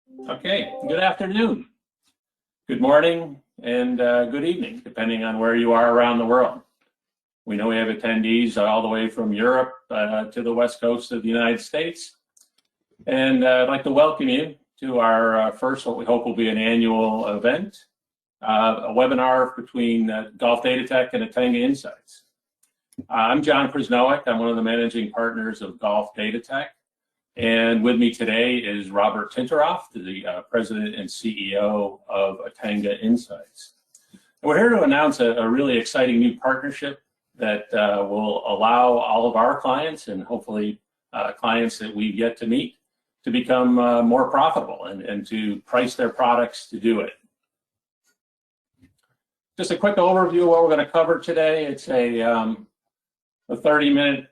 Okay, good afternoon, good morning, and good evening, depending on where you are around the world. We know we have attendees all the way from Europe to the West Coast of the United States. And I'd like to welcome you to our first, what we hope will be an annual event, a webinar between Golf Datatech and Atenga Insights. I'm John Krzynowek. I'm one of the managing partners of Golf Datatech. And with me today is Robert Tinterov, the president and CEO of Atenga Insights. And we're here to announce a really exciting new partnership that will allow all of our clients and hopefully clients that we've yet to meet to become more profitable and to price their products to do it. Just a quick overview of what we're going to cover today. It's a 30-minute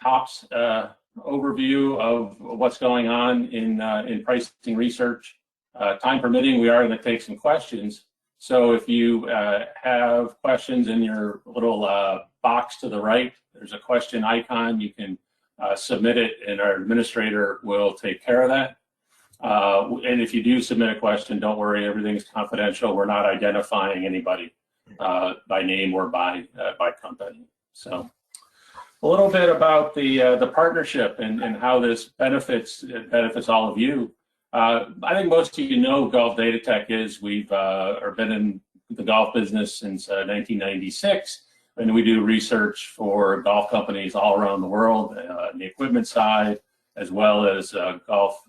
tops overview of what's going on in pricing research. Time permitting, we are going to take some questions. So if you have questions in your little box to the right, there's a question icon. You can submit it, and our administrator will take care of that. And if you do submit a question, don't worry, everything's confidential. We're not identifying anybody by name or by company. So a little bit about the partnership and how this benefits all of you. I think most of you know Golf Datatech is. We've been in the golf business since 1996, and we do research for golf companies all around the world, on the equipment side, as well as golf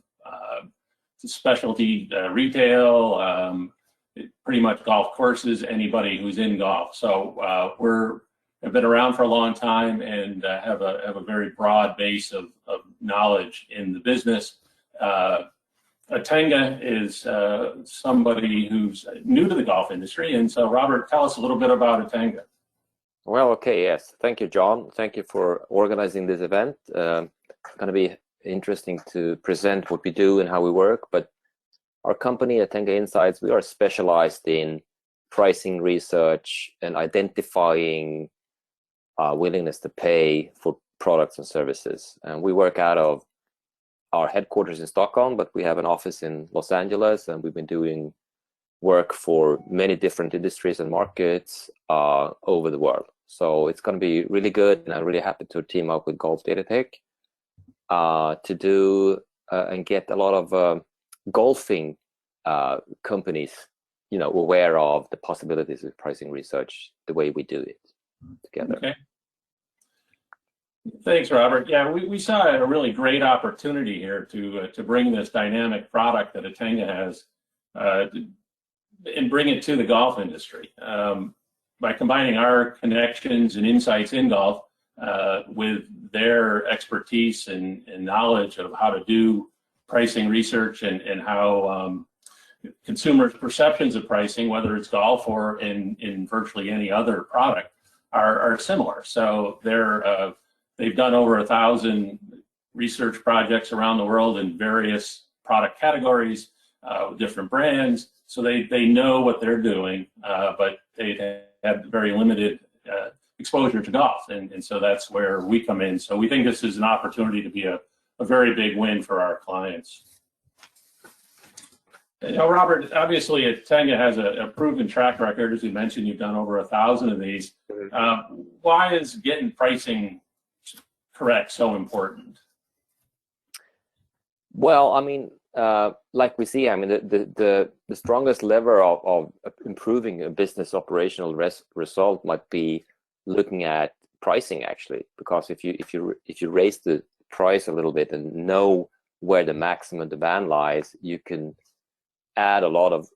specialty retail, pretty much golf courses, anybody who's in golf. So have been around for a long time and have a very broad base of knowledge in the business. Atenga is somebody who's new to the golf industry, and so Robert, tell us a little bit about Atenga. Well, okay, yes. Thank you, John. Thank you for organizing this event. It's going to be interesting to present what we do and how we work, but our company, Atenga Insights, we are specialized in pricing research and identifying willingness to pay for products and services. And we work out of our headquarters in Stockholm, but we have an office in Los Angeles, and we've been doing work for many different industries and markets over the world. So it's going to be really good, and I'm really happy to team up with Golf Datatech to do and get a lot of golfing companies, aware of the possibilities of pricing research the way we do it together. Okay. Thanks, Robert. Yeah, we saw a really great opportunity here to bring this dynamic product that Atenga has and bring it to the golf industry. By combining our connections and insights in golf with their expertise and knowledge of how to do pricing research and how consumers' perceptions of pricing, whether it's golf or in virtually any other product, are similar. So they've done over 1,000 research projects around the world in various product categories with different brands. So they know what they're doing, but they have very limited exposure to golf. And so that's where we come in. So we think this is an opportunity to be a very big win for our clients. Robert, obviously Atenga has a proven track record. As you mentioned, you've done over 1,000 of these. Why is getting pricing correct so important? Well, I mean, like we see, I mean, the strongest lever of improving a business operational result might be looking at pricing, actually, because if you raise the price a little bit and know where the maximum demand lies, you can add a lot of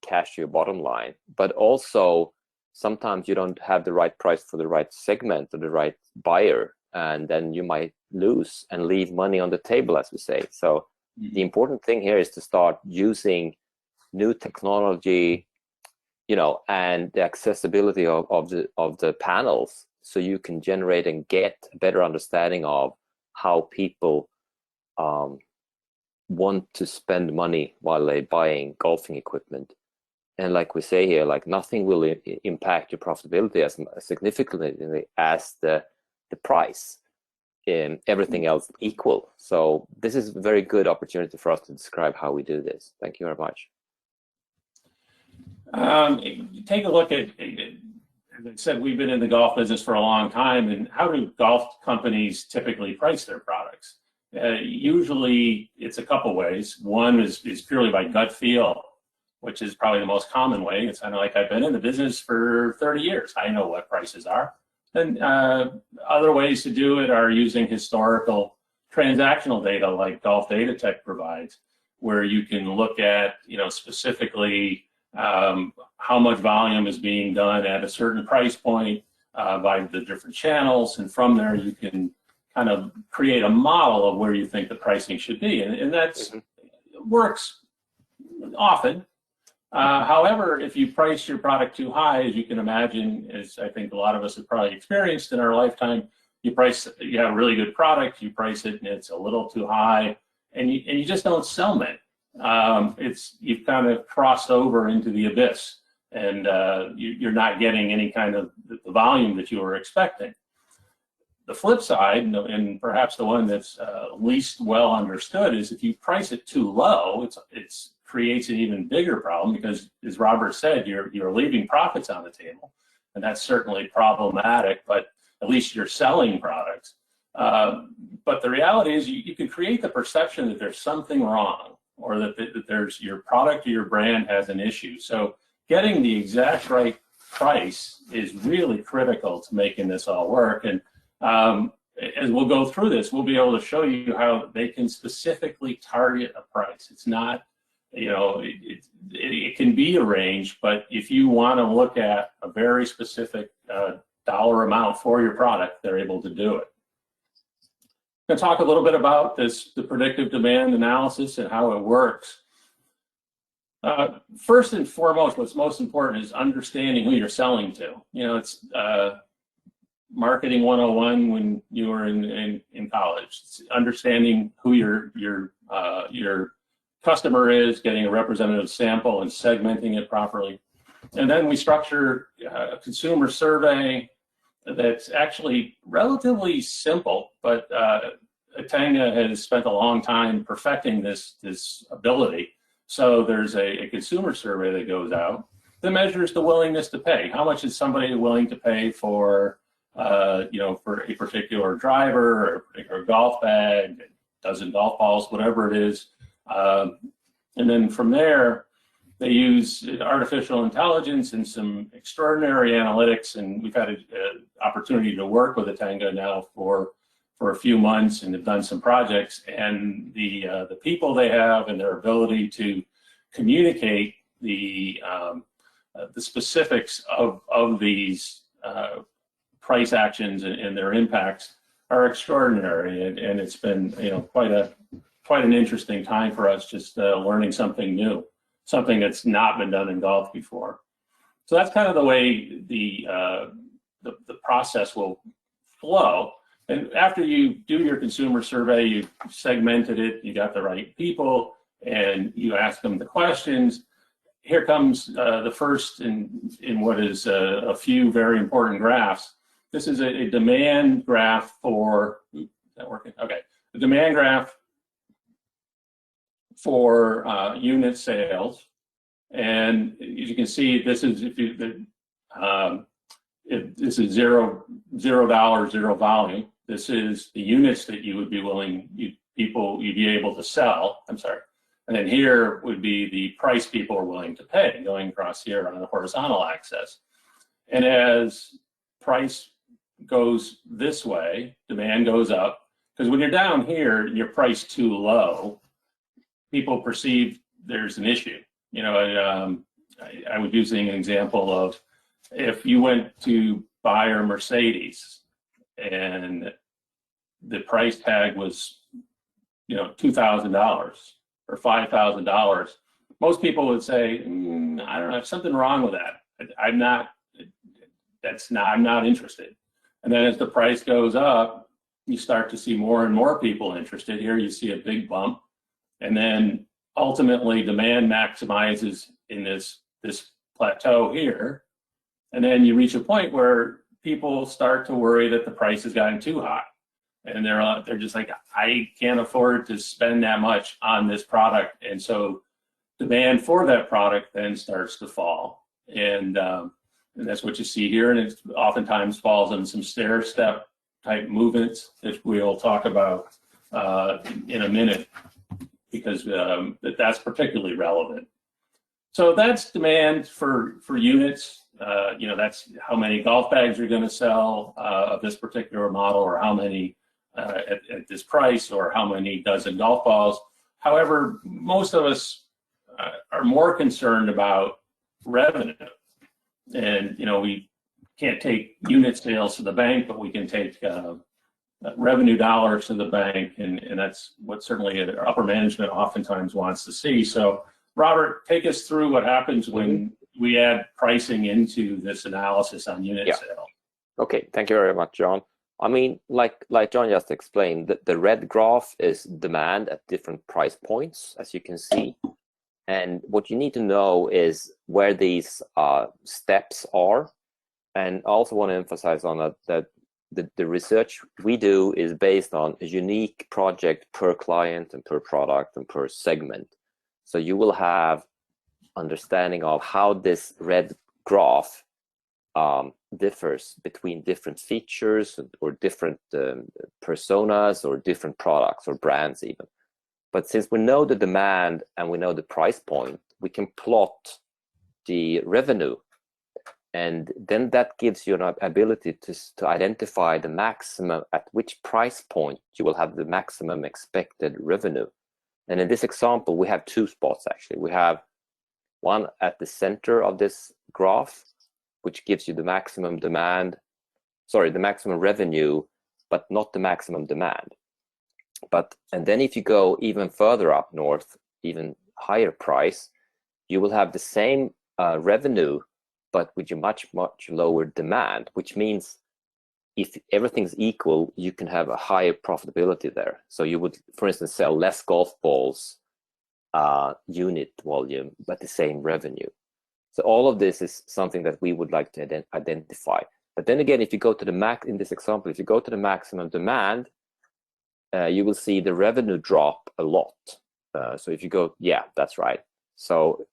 cash to your bottom line. But also, sometimes you don't have the right price for the right segment or the right buyer, and then you might lose and leave money on the table, as we say. So the important thing here is to start using new technology, and the accessibility of the panels, so you can generate and get a better understanding of how people want to spend money while they're buying golfing equipment. And like we say here, like nothing will impact your profitability as significantly as the price. everything else equal. So this is a very good opportunity for us to describe how we do this. Thank you very much. Take a look at, as I said, we've been in the golf business for a long time, and how do golf companies typically price their products? Usually it's a couple ways. One is purely by gut feel, which is probably the most common way. It's kind of like, I've been in the business for 30 years. I know what prices are. And other ways to do it are using historical transactional data like Golf Datatech provides, where you can look at, specifically how much volume is being done at a certain price point by the different channels, and from there you can kind of create a model of where you think the pricing should be, and that's works often. However, if you price your product too high, as you can imagine, as I think a lot of us have probably experienced in our lifetime, you have a really good product, you price it and it's a little too high, and you just don't sell many. You've kind of crossed over into the abyss, and you're not getting any kind of the volume that you were expecting. The flip side, and perhaps the one that's least well understood, is if you price it too low, it creates an even bigger problem, because, as Robert said, you're leaving profits on the table, and that's certainly problematic, but at least you're selling products. But the reality is you can create the perception that there's something wrong, or that there's your product or your brand has an issue. So getting the exact right price is really critical to making this all work. And as we'll go through this, we'll be able to show you how they can specifically target a price. It's not, it can be a range, but if you want to look at a very specific dollar amount for your product, they're able to do it. I'm going to talk a little bit about the predictive demand analysis and how it works. First and foremost, what's most important is understanding who you're selling to. It's marketing 101 when you were in college. It's understanding who your customer is, getting a representative sample and segmenting it properly. And then we structure a consumer survey that's actually relatively simple, but Atenga has spent a long time perfecting this ability. So there's a consumer survey that goes out that measures the willingness to pay. How much is somebody willing to pay for for a particular driver, or a particular golf bag, a dozen golf balls, whatever it is. And then from there, they use artificial intelligence and some extraordinary analytics, and we've had an opportunity to work with Atenga now for a few months, and have done some projects, and the people they have and their ability to communicate the specifics of these price actions and their impacts are extraordinary, and it's been quite an interesting time for us, just learning something new, something that's not been done in golf before. So that's kind of the way the process will flow. And after you do your consumer survey, you segmented it, you got the right people, and you ask them the questions. Here comes the first in what is a few very important graphs. This is a demand graph for, is that working? Okay, the demand graph for unit sales. And as you can see, this is this is zero volume. This is the units that you would be you'd be able to sell. I'm sorry. And then here would be the price people are willing to pay, going across here on the horizontal axis. And as price goes this way, demand goes up, because when you're down here, you're priced too low, people perceive there's an issue. I was using an example of, if you went to buy a Mercedes and the price tag was, $2,000 or $5,000, most people would say, I don't know, there's something wrong with that. I'm not interested. And then as the price goes up, you start to see more and more people interested. Here you see a big bump, and then ultimately demand maximizes in this plateau here, and then you reach a point where people start to worry that the price has gotten too high. and they're just like, I can't afford to spend that much on this product, and so demand for that product then starts to fall, and that's what you see here, and it oftentimes falls in some stair step type movements that we'll talk about in a minute, because that's particularly relevant. So that's demand for units. That's how many golf bags you're going to sell of this particular model, or how many at this price, or how many dozen golf balls. However, most of us are more concerned about revenue. And, we can't take unit sales to the bank, but we can take revenue dollars to the bank. And that's what certainly upper management oftentimes wants to see. So, Robert, take us through what happens when we add pricing into this analysis on unit sale. Okay, thank you very much, John. I mean, like John just explained, the red graph is demand at different price points, as you can see. And what you need to know is where these steps are. And I also want to emphasize on that the research we do is based on a unique project per client and per product and per segment. So you will have understanding of how this red graph differs between different features or different personas or different products or brands even. But since we know the demand and we know the price point, we can plot the revenue. And then that gives you an ability to identify the maximum at which price point you will have the maximum expected revenue. And in this example, we have two spots actually. We have one at the center of this graph, which gives you the maximum the maximum revenue, but not the maximum demand. And then if you go even further up north, even higher price, you will have the same revenue, but with a much lower demand, which means if everything's equal, you can have a higher profitability there. So you would, for instance, sell less golf balls unit volume, but the same revenue. So all of this is something that we would like to identify. But then again, if you go to in this example, if you go to the maximum demand, you will see the revenue drop a lot. So if you go, yeah, that's right. So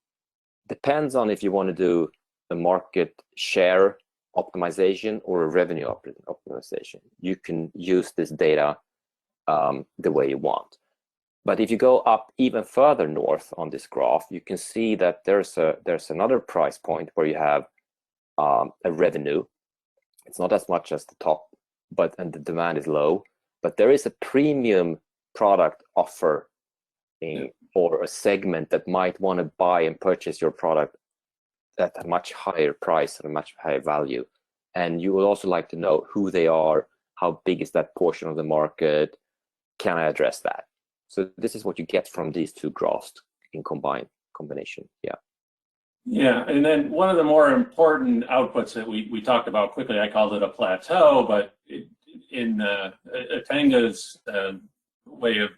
depends on if you want to do a market share optimization or a revenue optimization. You can use this data the way you want. But if you go up even further north on this graph, you can see that there's another price point where you have a revenue. It's not as much as the top, and the demand is low. But there is a premium product offer or a segment that might want to buy and purchase your product at a much higher price and a much higher value. And you will also like to know who they are, how big is that portion of the market, can I address that? So this is what you get from these two graphs in combination. Yeah, and then one of the more important outputs that we talked about quickly, I called it a plateau, but in Atenga's way of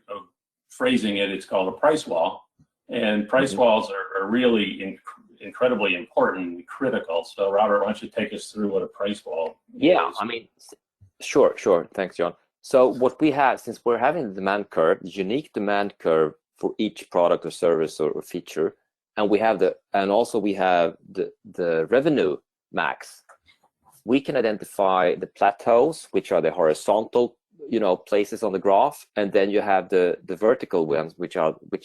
phrasing it, it's called a price wall. And price walls are really incredibly important and critical. So Robert, why don't you take us through what a price wall is? I mean, sure. Thanks, John. So what we have, since we're having the demand curve, the unique demand curve for each product or service or feature, and we have the revenue max, we can identify the plateaus, which are the horizontal, places on the graph, and then you have the vertical ones, which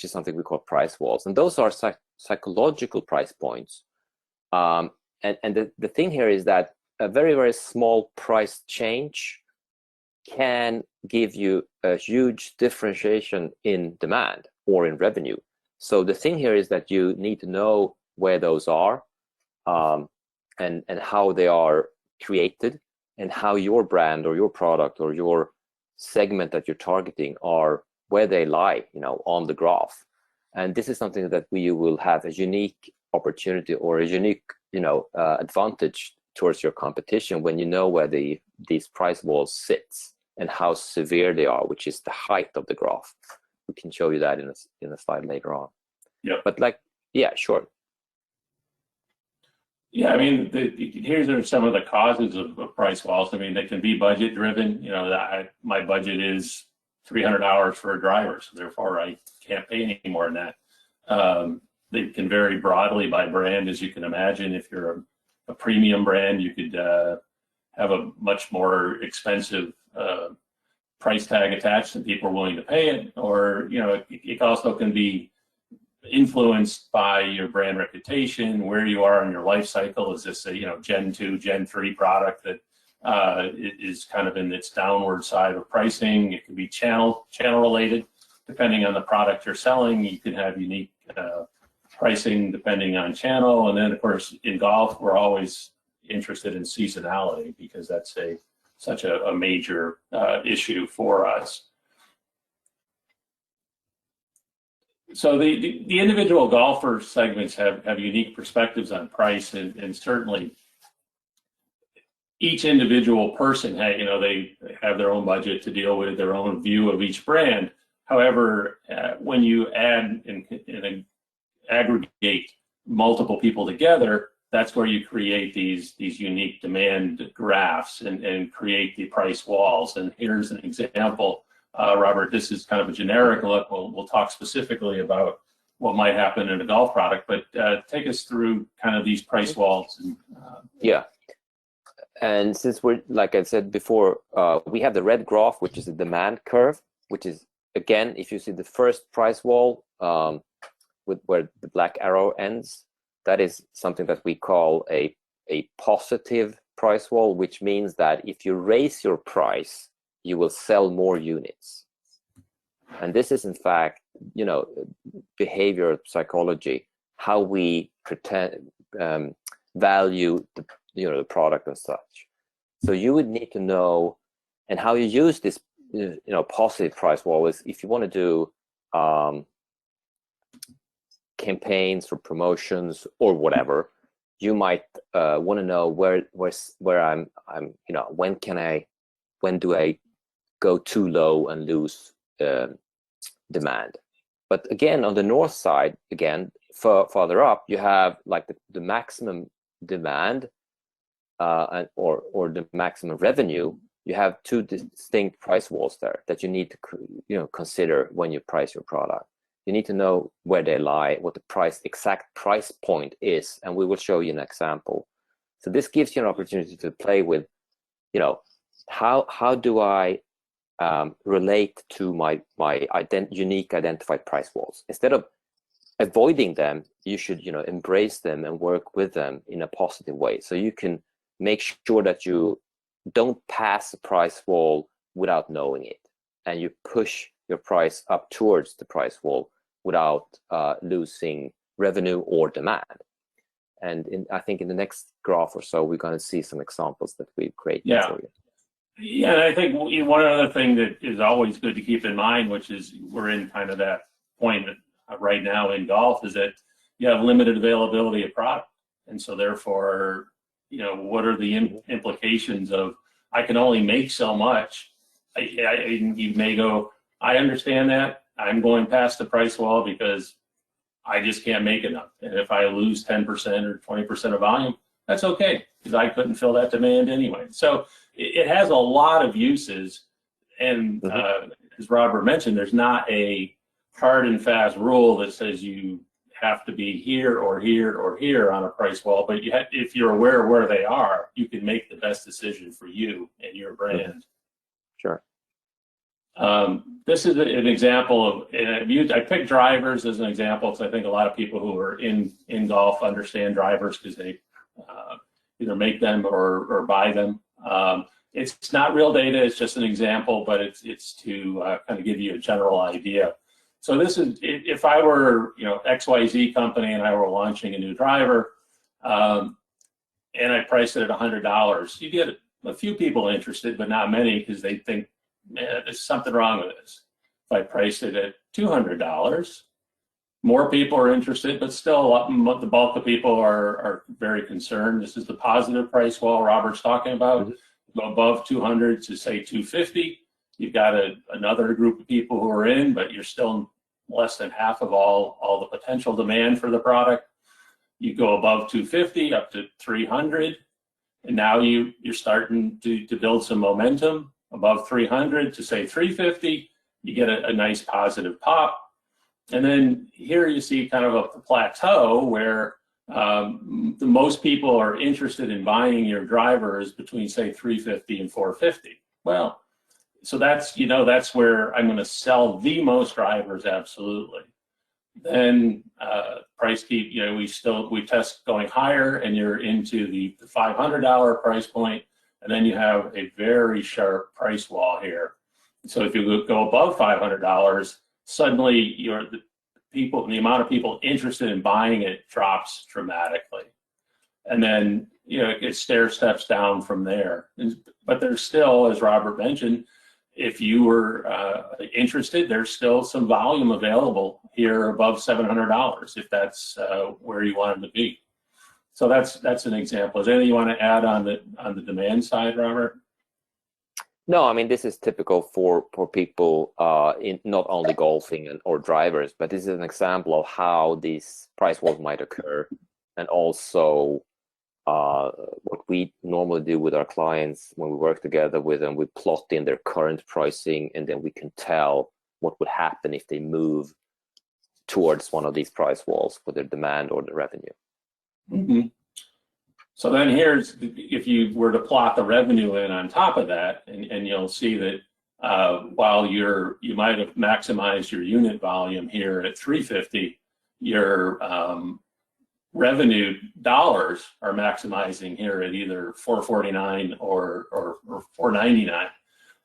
is something we call price walls, and those are psychological price points. And the thing here is that a very, very small price change can give you a huge differentiation in demand or in revenue. So the thing here is that you need to know where those are, and how they are created, and how your brand or your product or your segment that you're targeting are, where they lie, on the graph. And this is something that we will have a unique opportunity or a unique, advantage towards your competition when you know where these price walls sits and how severe they are, which is the height of the graph. We can show you that in a slide later on. Yeah. But sure. Yeah, I mean, here's are some of the causes of price walls. I mean, they can be budget driven. You know, my budget is $300 for a driver, so therefore I can't pay any more than that. They can vary broadly by brand, as you can imagine. If you're a premium brand, you could have a much more expensive price tag attached and people are willing to pay it. Or, you know, it also can be influenced by your brand reputation, where you are in your life cycle. Is this a, you know, Gen 2, Gen 3 product that is kind of in its downward side of pricing? It could be channel related. Depending on the product you're selling, you can have unique pricing depending on channel. And then, of course, in golf, we're always interested in seasonality because that's such a major issue for us. So the individual golfer segments have unique perspectives on price, and certainly each individual person, you know, they have their own budget to deal with, their own view of each brand. However, when you add and aggregate multiple people together, that's where you create these unique demand graphs and create the price walls. And here's an example. Robert, this is kind of a generic look. We'll talk specifically about what might happen in a golf product, but take us through kind of these price walls. And, yeah. And since we're, like I said before, we have the red graph, which is the demand curve, which is, again, if you see the first price wall with where the black arrow ends, that is something that we call a positive price wall, which means that if you raise your price, you will sell more units. And this is, in fact, you know, behavior psychology, how we value the, you know, the product and such. So you would need to know, and how you use this, you know, positive price wall is if you want to do campaigns or promotions or whatever, you might want to know where I'm, you know, when do I go too low and lose demand. But again, on the north side, again, farther up, you have like the maximum demand or the maximum revenue. You have two distinct price walls there that you need to, you know, consider when you price your product. You need to know where they lie, what the exact price point is, and we will show you an example. So this gives you an opportunity to play with, you know, how do I relate to my unique identified price walls. Instead of avoiding them, you should, you know, embrace them and work with them in a positive way. So you can make sure that you don't pass the price wall without knowing it, and you push your price up towards the price wall without losing revenue or demand. And I think in the next graph or so, we're going to see some examples that we've created for you. Yeah, and I think one other thing that is always good to keep in mind, which is we're in kind of that point right now in golf, is that you have limited availability of product. And so therefore, you know, what are the implications of, I can only make so much. You may go, I understand that. I'm going past the price wall because I just can't make enough. And if I lose 10% or 20% of volume, that's okay, because I couldn't fill that demand anyway. So it has a lot of uses. And as Robert mentioned, there's not a hard and fast rule that says you have to be here or here or here on a price wall. But if you're aware of where they are, you can make the best decision for you and your brand. Sure. This is an example of, I picked drivers as an example because I think a lot of people who are in golf understand drivers because they either make them or buy them. It's not real data, it's just an example, but it's to kind of give you a general idea. So this is, if I were, you know, XYZ company and I were launching a new driver, and I priced it at $100, you get a few people interested, but not many, because they think, man, there's something wrong with this. If I priced it at $200, more people are interested, but still the bulk of people are very concerned. This is the positive price wall Robert's talking about. Go above 200 to say 250. You've got another group of people who are in, but you're still less than half of all the potential demand for the product. You go above 250 up to 300, and now you're starting to build some momentum above 300 to say 350. You get a nice positive pop. And then here you see kind of a plateau where the most people are interested in buying your drivers between say 350 and 450. Well, so that's, you know, that's where I'm going to sell the most drivers, absolutely. Then price keep, you know, we test going higher, and you're into the $500 price point, and then you have a very sharp price wall here. So if you go above $500, suddenly the amount of people interested in buying it drops dramatically, and then, you know, it stair steps down from there. But there's still, as Robert mentioned, if you were interested, there's still some volume available here above $700 if that's where you want them to be. So that's an example. Is there anything you want to add on the demand side, Robert? No, I mean, this is typical for people in not only golfing or drivers, but this is an example of how these price walls might occur, and also what we normally do with our clients when we work together with them. We plot in their current pricing, and then we can tell what would happen if they move towards one of these price walls for their demand or the revenue. Mm-hmm. So then here's, if you were to plot the revenue in on top of that, and you'll see that while you might have maximized your unit volume here at 350, your revenue dollars are maximizing here at either 449 or 499.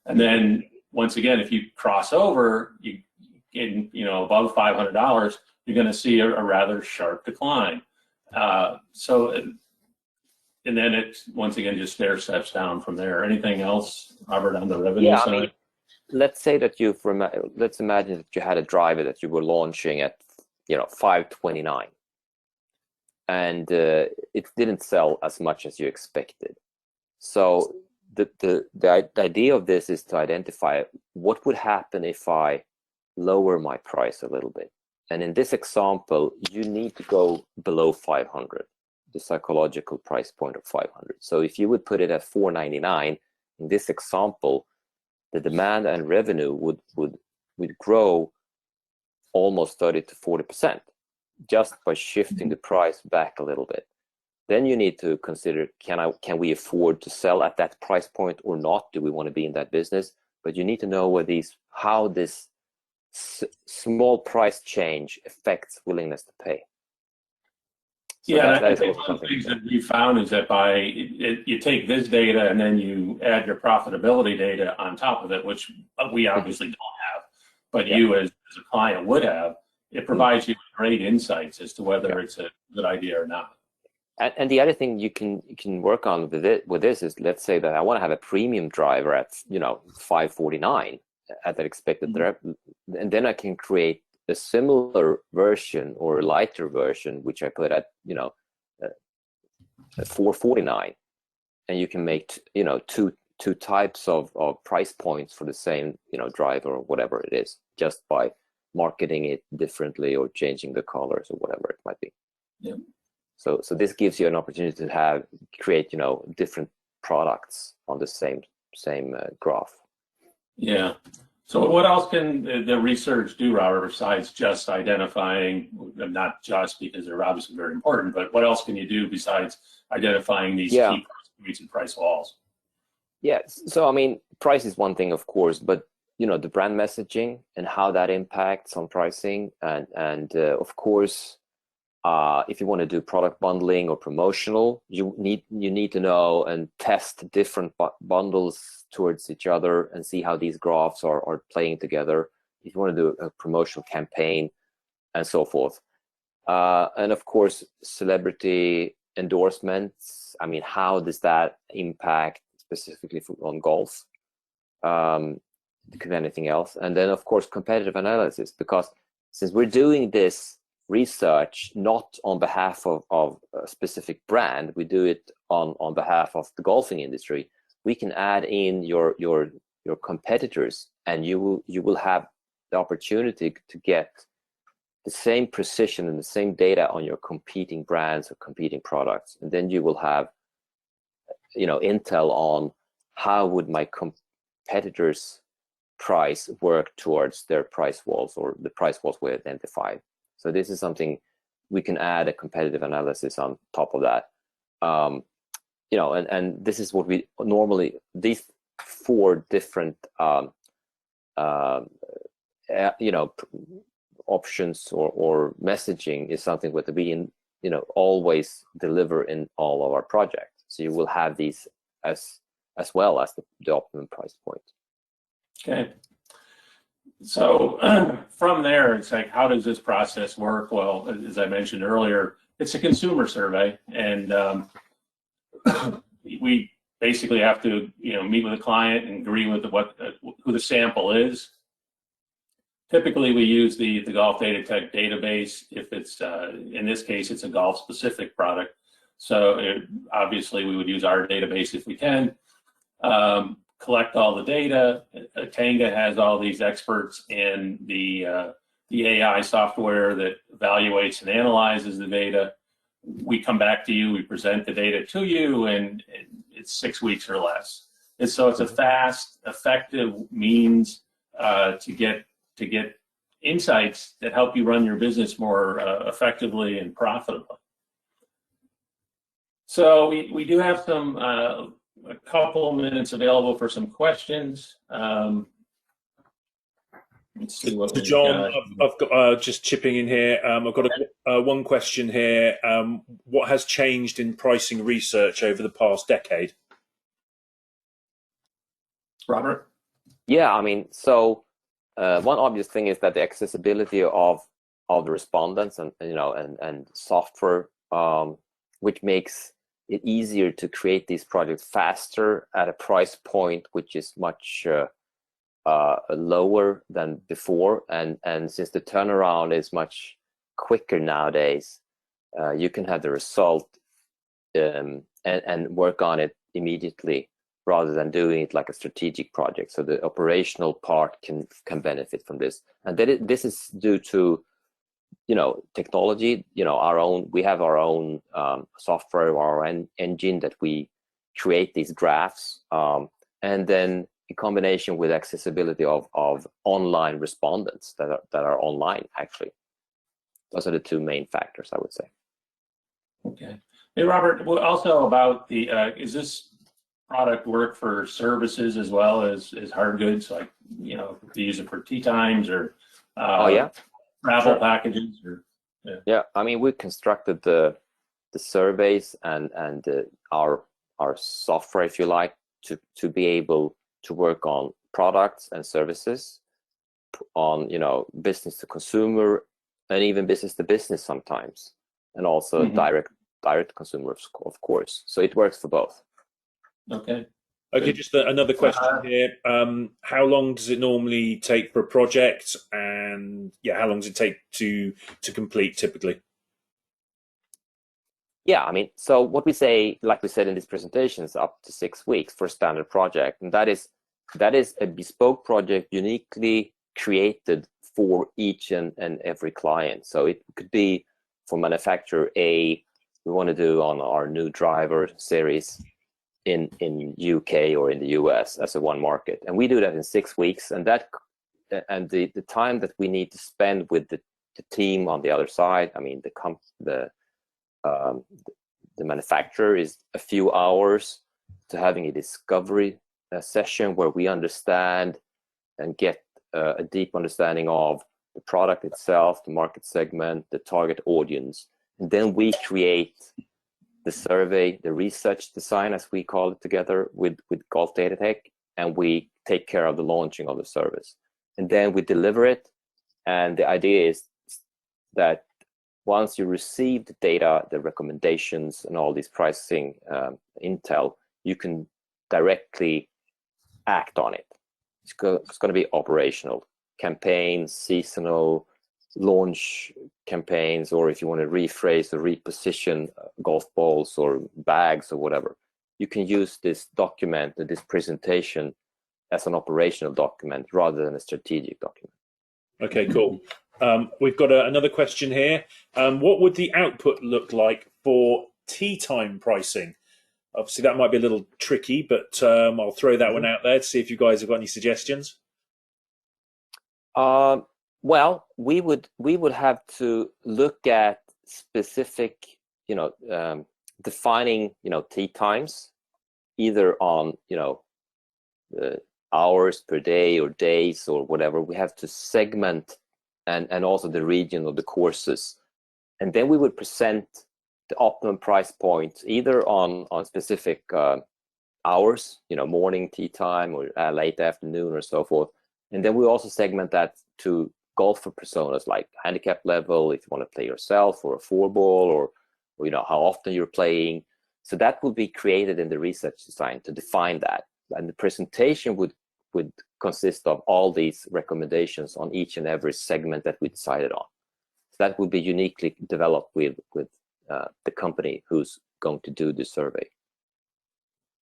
And then once again, if you cross over, above $500, you're going to see a rather sharp decline. And then it once again just stair steps down from there. Anything else, Robert, on the revenue side? I mean, let's say that let's imagine that you had a driver that you were launching at, $529, and it didn't sell as much as you expected. So the idea of this is to identify what would happen if I lower my price a little bit. And in this example, you need to go below 500. The psychological price point of 500. So if you would put it at 499, in this example, the demand and revenue would grow almost 30 to 40% just by shifting the price back a little bit. Then you need to consider, can we afford to sell at that price point or not? Do we want to be in that business? But you need to know how this small price change affects willingness to pay. So yeah, I think one of the things that we found is that you take this data and then you add your profitability data on top of it, which we obviously don't have, but you as a client would have. It provides you great insights as to whether it's a good idea or not. And the other thing you can work on with this is, let's say that I want to have a premium driver at $549 at that expected, and then I can create a similar version or a lighter version, which I put at at $449, and you can make two types of price points for the same driver or whatever it is, just by marketing it differently or changing the colors or whatever it might be. Yeah. So this gives you an opportunity to create different products on the same graph. Yeah. So what else can the research do, Robert, besides just identifying, not just because they're obviously very important, but what else can you do besides identifying these key price points and price walls? Yeah, so I mean, price is one thing, of course, but the brand messaging and how that impacts on pricing, and of course, if you want to do product bundling or promotional, you need to know and test different bundles towards each other and see how these graphs are playing together. If you want to do a promotional campaign and so forth, and of course, celebrity endorsements. I mean, how does that impact specifically on golf? Could be anything else, and then of course competitive analysis, because since we're doing this research not on behalf of a specific brand, we do it on behalf of the golfing industry. We can add in your competitors, and you will have the opportunity to get the same precision and the same data on your competing brands or competing products, and then you will have, you know, intel on how would my competitors' price work towards their price walls or the price walls we identified. So this is something we can add a competitive analysis on top of that. You know, and this is what we normally, these 4 different you know, options or messaging is something that we, you know, always deliver in all of our projects. So you will have these as well as the optimum price point. Okay. So from there, it's like, how does this process work? Well, as I mentioned earlier, it's a consumer survey, and we basically have to, you know, meet with a client and agree with who the sample is. Typically, we use the Golf Datatech database. If it's in this case, it's a golf-specific product, so obviously we would use our database if we can. Collect all the data. Atenga has all these experts in the AI software that evaluates and analyzes the data. We come back to you, we present the data to you, and it's 6 weeks or less. And so it's a fast, effective means to get insights that help you run your business more effectively and profitably. So we do have some a couple minutes available for some questions. Let's see what. So John, I've got just chipping in here. I've got one question here. What has changed in pricing research over the past decade? Robert? Yeah, I mean, so one obvious thing is that the accessibility of the respondents and, you know, and software, which makes it easier to create these projects faster at a price point which is much lower than before, and since the turnaround is much quicker nowadays, you can have the result and work on it immediately rather than doing it like a strategic project. So the operational part can benefit from this, and this is due to, you know, technology. You know, we have our own software, our own engine that we create these graphs, and then in combination with accessibility of online respondents that are online, actually. Those are the 2 main factors, I would say. Okay. Hey, Robert, also about the, is this product work for services as well as hard goods? Like, you know, to use it for tea times or Oh yeah, travel sure. packages, or yeah. I mean, we constructed the surveys and our software, if you like, to be able to work on products and services, on, you know, business to consumer and even business to business sometimes, and also direct consumer, of course. So it works for both. Okay. Okay, just another question here. How long does it normally take for a project, and yeah, how long does it take to complete typically? Yeah, I mean, so what we say, like we said in this presentation, is up to 6 weeks for a standard project, and that is a bespoke project uniquely created for each and every client. So it could be for manufacturer A, we want to do on our new driver series in UK or in the US as a one market, and we do that in 6 weeks, and the time that we need to spend with the team on the other side, I mean, the manufacturer, is a few hours to having a discovery session where we understand and get a deep understanding of the product itself, the market segment, the target audience, and then we create the survey, the research design, as we call it, together with Golf Datatech, and we take care of the launching of the service, and then we deliver it. And the idea is that once you receive the data, the recommendations, and all these pricing intel, you can directly act on it. It's going to be operational campaigns, seasonal launch campaigns, or if you want to rephrase or reposition golf balls or bags or whatever, you can use this document, this presentation, as an operational document rather than a strategic document. Okay, cool. We've got another question here. What would the output look like for tea time pricing? Obviously, that might be a little tricky, but I'll throw that one out there to see if you guys have got any suggestions. Well, we would have to look at specific, defining, tea times, either on, hours per day or days or whatever. We have to segment and also the region of the courses, and then we would present the optimum price point either on specific hours, morning tea time or late afternoon or so forth. And then we also segment that to golfer personas, like handicap level, if you want to play yourself, or a 4-ball, or how often you're playing. So that will be created in the research design to define that. And the presentation would consist of all these recommendations on each and every segment that we decided on. So that would be uniquely developed with the company who's going to do the survey.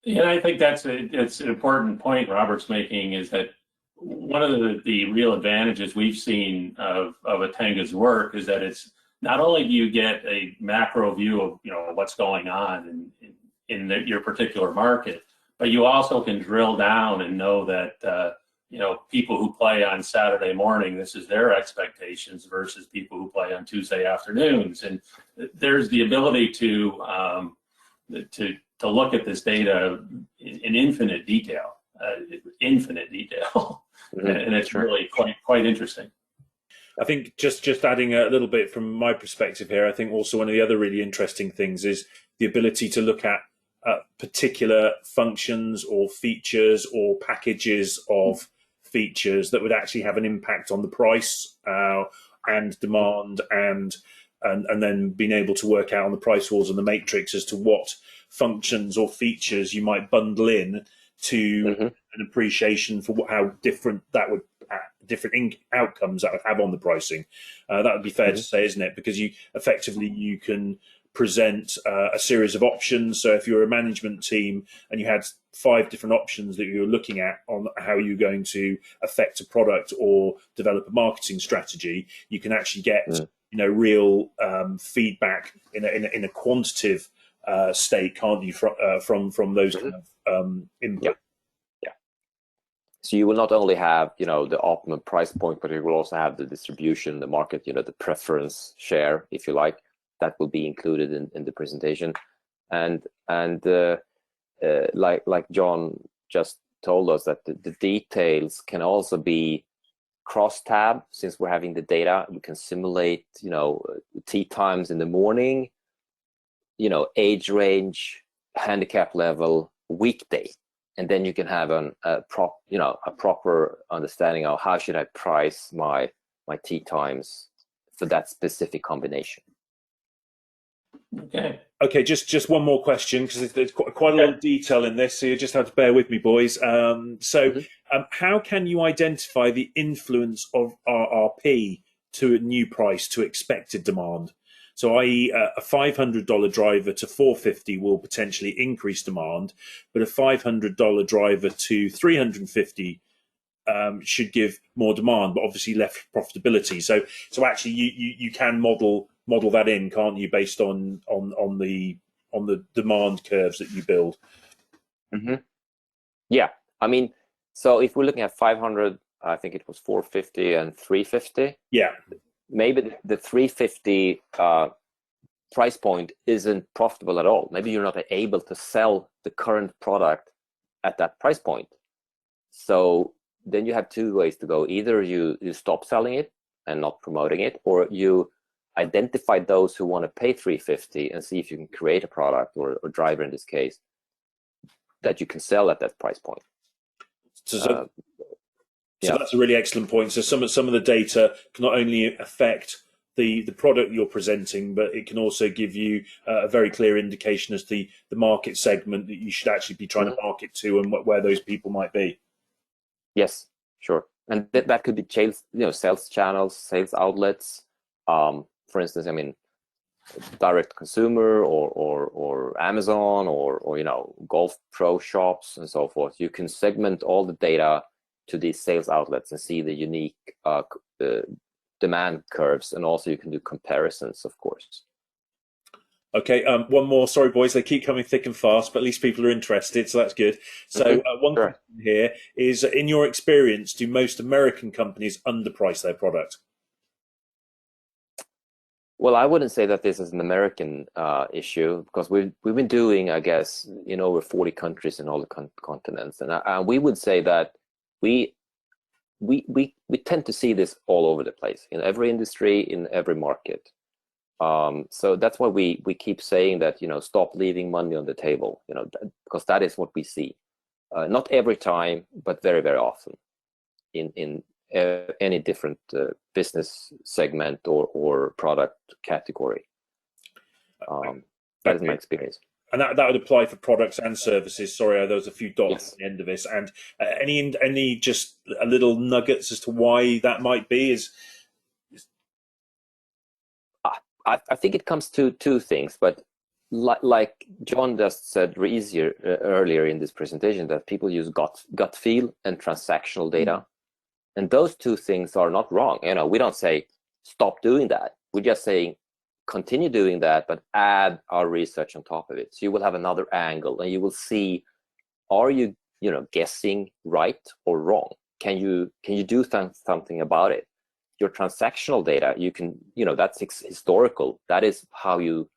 Yeah, I think it's an important point Robert's making, is that one of the real advantages we've seen of Atenga's work is that it's not only do you get a macro view of what's going on in your particular market, but you also can drill down and know that people who play on Saturday morning, this is their expectations versus people who play on Tuesday afternoons, and there's the ability to look at this data in infinite detail. And it's really quite interesting. I think just adding a little bit from my perspective here, I think also one of the other really interesting things is the ability to look at particular functions or features or packages of features that would actually have an impact on the price and demand, and then being able to work out on the price walls and the matrix as to what functions or features you might bundle in to an appreciation for how different that would outcomes that would have on the pricing. That would be fair to say, isn't it? Because you can present a series of options. So if you're a management team and you had 5 different options that you were looking at on how you're going to affect a product or develop a marketing strategy, you can actually get real feedback in a quantitative state, can't you, from those kind of input. So you will not only have the optimum price point, but you will also have the distribution, the market, the preference share, if you like, that will be included in the presentation. And like John just told us, that the details can also be cross-tab. Since we're having the data, we can simulate tea times in the morning, age range, handicap level, weekday, and then you can have a proper understanding of how should I price my tea times for that specific combination. Okay, just one more question, because there's quite a lot of detail in this, so you just have to bear with me, boys. How can you identify the influence of RRP to a new price to expected demand? So, i.e., a $500 driver to $450 will potentially increase demand, but a $500 driver to $350 should give more demand, but obviously less profitability. So actually, you can model that in, can't you, based on the demand curves that you build? Yeah, I mean, so if we're looking at 500, I think it was 450 and 350. Yeah. Maybe the 350 price point isn't profitable at all. Maybe you're not able to sell the current product at that price point. So then you have 2 ways to go. Either you stop selling it and not promoting it, or you identify those who want to pay 350 and see if you can create a product or driver in this case that you can sell at that price point. So that's a really excellent point. So some of the data can not only affect the product you're presenting, but it can also give you a very clear indication as to the market segment that you should actually be trying to market to and where those people might be. Yes, sure. And that could be sales channels, sales outlets. For instance, I mean, direct consumer or Amazon or golf pro shops and so forth. You can segment all the data to these sales outlets and see the unique demand curves, and also you can do comparisons, of course. Okay, one more. Sorry, boys, they keep coming thick and fast, but at least people are interested, so that's good. So one Sure. question here is, in your experience, do most American companies underprice their product? Well, I wouldn't say that this is an American issue, because we've been doing, I guess, in over 40 countries in all the continents, and we would say that we tend to see this all over the place, in every industry, in every market. So that's why we keep saying that, stop leaving money on the table, because that is what we see. Not every time, but very, very often in any different business segment or product category. That is my experience. And that would apply for products and services. Sorry, there was a few dots Yes. at the end of this. And any just a little nuggets as to why that might be is. I think it comes to two things, but like John just said earlier in this presentation, that people use gut feel and transactional data, and those two things are not wrong. We don't say stop doing that. We're just saying continue doing that, but add our research on top of it. So you will have another angle, and you will see, are you guessing right or wrong? Can you do something about it? Your transactional data, you can, that's historical. That is how you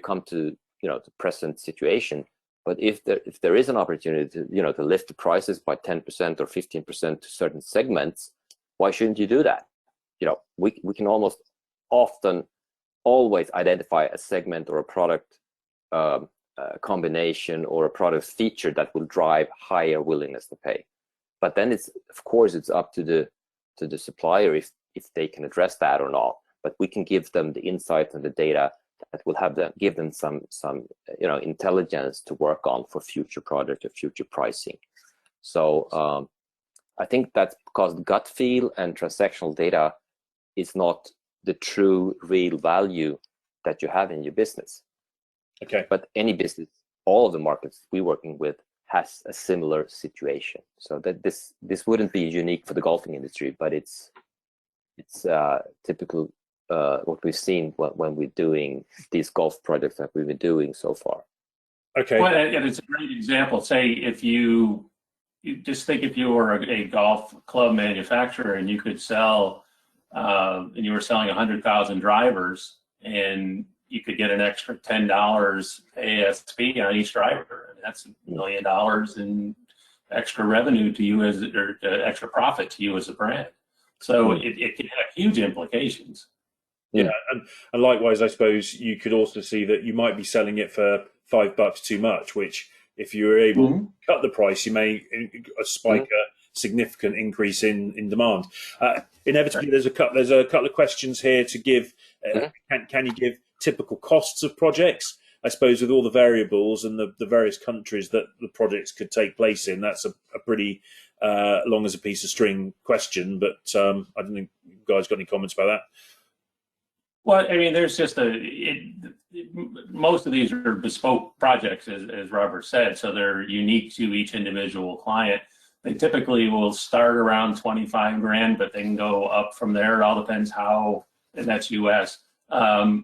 come to the present situation. But if there is an opportunity to to lift the prices by 10% or 15% to certain segments, why shouldn't you do that? We can always identify a segment or a product combination or a product feature that will drive higher willingness to pay. But then it's up to the supplier if they can address that or not. But we can give them the insight and the data that will give them some intelligence to work on for future product or future pricing. So I think that's because gut feel and transactional data is not the true real value that you have in your business. Okay. But any business, all of the markets we're working with, has a similar situation. So that this wouldn't be unique for the golfing industry, but it's typical what we've seen when we're doing these golf projects that we've been doing so far. Okay. Well, and it's a great example. Say if you just think if you were a golf club manufacturer and you could sell, and you were selling 100,000 drivers, and you could get an extra $10 ASP on each driver. And that's $1 million in extra revenue to you or extra profit to you as a brand. So it can have huge implications. Yeah, and likewise, I suppose you could also see that you might be selling it for $5 too much, which if you were able to cut the price, you may spike a significant increase in demand. Inevitably, there's a couple of questions here to give. Can you give typical costs of projects? I suppose with all the variables and the various countries that the projects could take place in, that's a pretty long as a piece of string question. But I don't think you guys got any comments about that. Well, I mean, there's just most of these are bespoke projects, as Robert said, so they're unique to each individual client. They typically will start around 25 grand, but they can go up from there. It all depends how, and that's US, how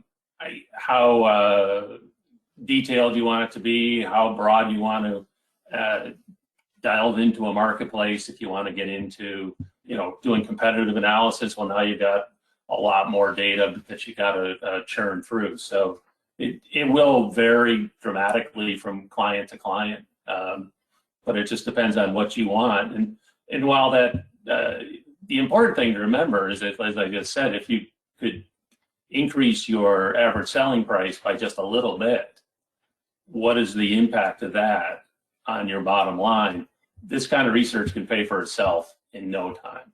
detailed you want it to be, how broad you want to delve into a marketplace. If you want to get into, doing competitive analysis, well, now you got a lot more data that you got to churn through. So it will vary dramatically from client to client, but it just depends on what you want. And while that, the important thing to remember is that, as I just said, if you could increase your average selling price by just a little bit, what is the impact of that on your bottom line? This kind of research can pay for itself in no time.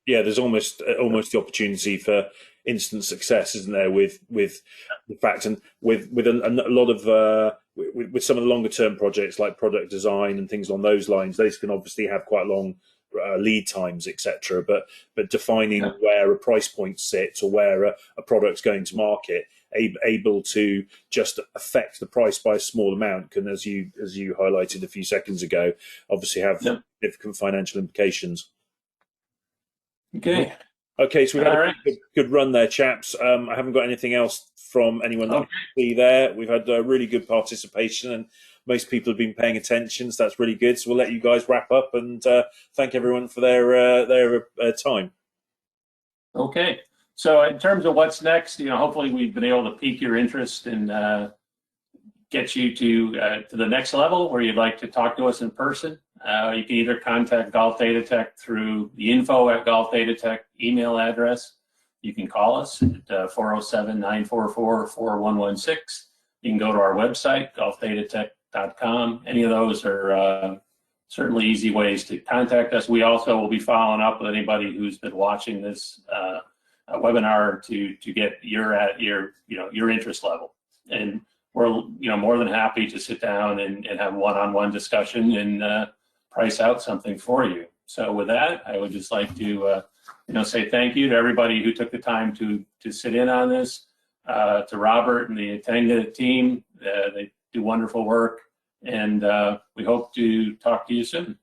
Yeah, there's almost the opportunity for instant success, isn't there? With the fact, and with a lot of with some of the longer term projects like product design and things along those lines, those can obviously have quite long lead times, etc. But defining where a price point sits or where a product's going to market, able to just affect the price by a small amount, can, as you highlighted a few seconds ago, obviously have significant financial implications. Okay. Okay, so we've had All a right. good run there, chaps. I haven't got anything else from anyone that I Okay. can see there. We've had really good participation, and most people have been paying attention, so that's really good. So we'll let you guys wrap up, and thank everyone for their time. Okay. So in terms of what's next, hopefully we've been able to pique your interest and get you to the next level where you'd like to talk to us in person. You can either contact Golf Datatech through the info@golfdatatech email address. You can call us at 407-944-4116. You can go to our website, golfdatatech.com. Any of those are certainly easy ways to contact us. We also will be following up with anybody who's been watching this webinar to get your interest level. And we're more than happy to sit down and have one-on-one discussion and price out something for you. So with that, I would just like to say thank you to everybody who took the time to sit in on this, to Robert and the Atenga team. They do wonderful work, and we hope to talk to you soon.